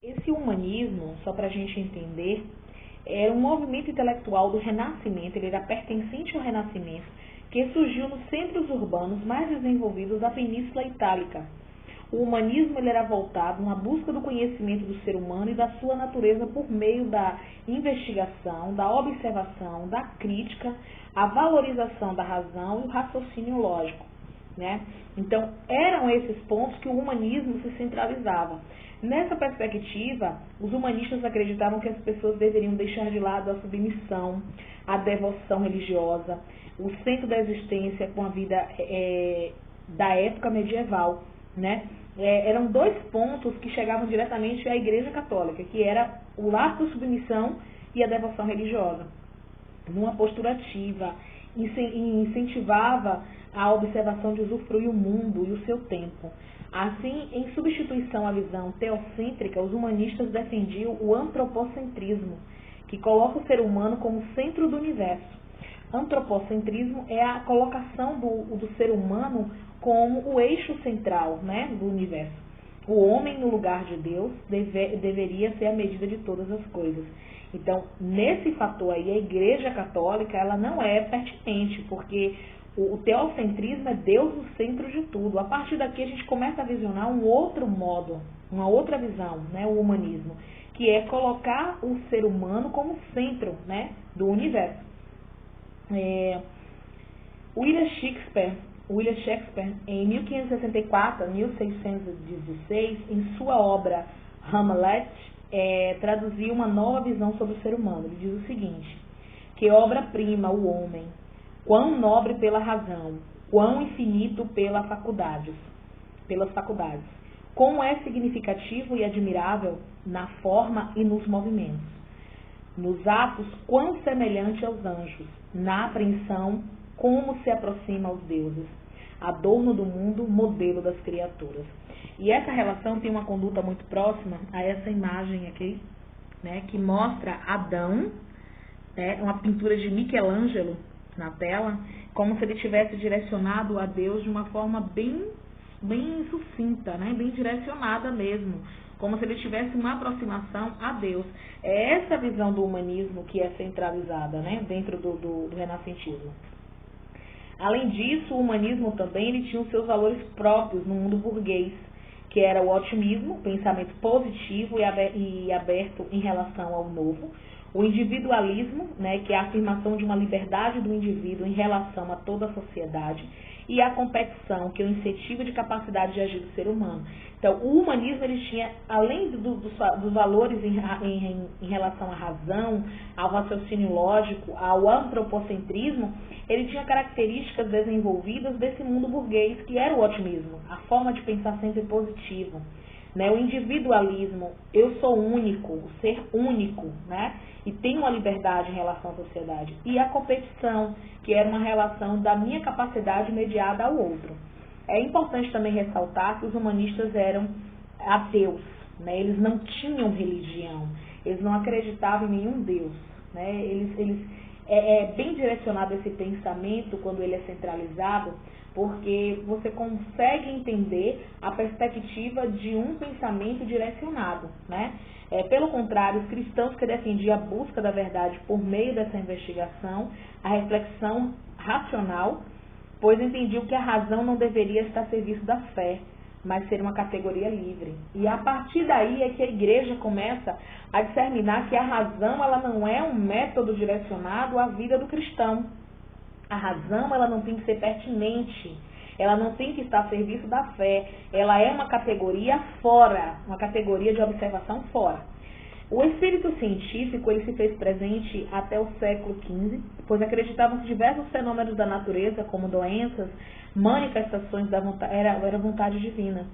Esse humanismo, só para a gente entender, era um movimento intelectual do Renascimento, ele era pertencente ao Renascimento, que surgiu nos centros urbanos mais desenvolvidos da Península Itálica. O humanismo ele era voltado na busca do conhecimento do ser humano e da sua natureza por meio da investigação, da observação, da crítica, a valorização da razão e o raciocínio lógico, né? Então, eram esses pontos que o humanismo se centralizava. Nessa perspectiva, os humanistas acreditavam que as pessoas deveriam deixar de lado a submissão, a devoção religiosa, o centro da existência com a vida da época medieval, né? Eram dois pontos que chegavam diretamente à Igreja Católica, que era o laço da submissão e a devoção religiosa. Numa postura ativa, incentivava a observação de usufruir o mundo e o seu tempo. Assim, em substituição à visão teocêntrica, os humanistas defendiam o antropocentrismo, que coloca o ser humano como centro do universo. Antropocentrismo é a colocação do ser humano como o eixo central, né, do universo. O homem no lugar de Deus deveria ser a medida de todas as coisas. Então, nesse fator aí, a Igreja Católica ela não é pertinente, porque o teocentrismo é Deus no centro de tudo. A partir daqui a gente começa a visionar um outro modo, uma outra visão, né, o humanismo, que é colocar o ser humano como centro, né, do universo. William Shakespeare, em 1564 a 1616, em sua obra Hamlet, traduziu uma nova visão sobre o ser humano. Ele diz o seguinte: que obra-prima o homem, quão nobre pela razão, quão infinito pelas faculdades. Como é significativo e admirável na forma e nos movimentos. Nos atos, quão semelhante aos anjos. Na apreensão, como se aproxima aos deuses. Adorno do mundo, modelo das criaturas. E essa relação tem uma conduta muito próxima a essa imagem aqui, né, que mostra Adão, né, uma pintura de Michelangelo na tela, como se ele tivesse direcionado a Deus de uma forma bem sucinta, né, bem direcionada mesmo, como se ele tivesse uma aproximação a Deus. É essa visão do humanismo que é centralizada, né, dentro do renascentismo. Além disso, o humanismo também ele tinha os seus valores próprios no mundo burguês, que era o otimismo, pensamento positivo e aberto em relação ao novo, o individualismo, né, que é a afirmação de uma liberdade do indivíduo em relação a toda a sociedade, e a competição, que é o incentivo de capacidade de agir do ser humano. Então, o humanismo ele tinha, além dos valores em relação à razão, ao raciocínio lógico, ao antropocentrismo, ele tinha características desenvolvidas desse mundo burguês, que era o otimismo, a forma de pensar sempre positivo, né? O individualismo, eu sou único, o ser único, né? E tenho uma liberdade em relação à sociedade. E a competição, que era uma relação da minha capacidade mediada ao outro. É importante também ressaltar que os humanistas eram ateus, né? Eles não tinham religião, eles não acreditavam em nenhum Deus, né? É bem direcionado esse pensamento quando ele é centralizado, porque você consegue entender a perspectiva de um pensamento direcionado, né? Pelo contrário, os cristãos que defendiam a busca da verdade por meio dessa investigação, a reflexão racional, pois entendiam que a razão não deveria estar a serviço da fé, mas ser uma categoria livre. E a partir daí é que a igreja começa a discerminar que a razão ela não é um método direcionado à vida do cristão. A razão ela não tem que ser pertinente, ela não tem que estar a serviço da fé, ela é uma categoria fora, uma categoria de observação fora. O espírito científico ele se fez presente até o século XV, pois acreditavam que diversos fenômenos da natureza, como doenças, manifestações da vontade, era vontade divina.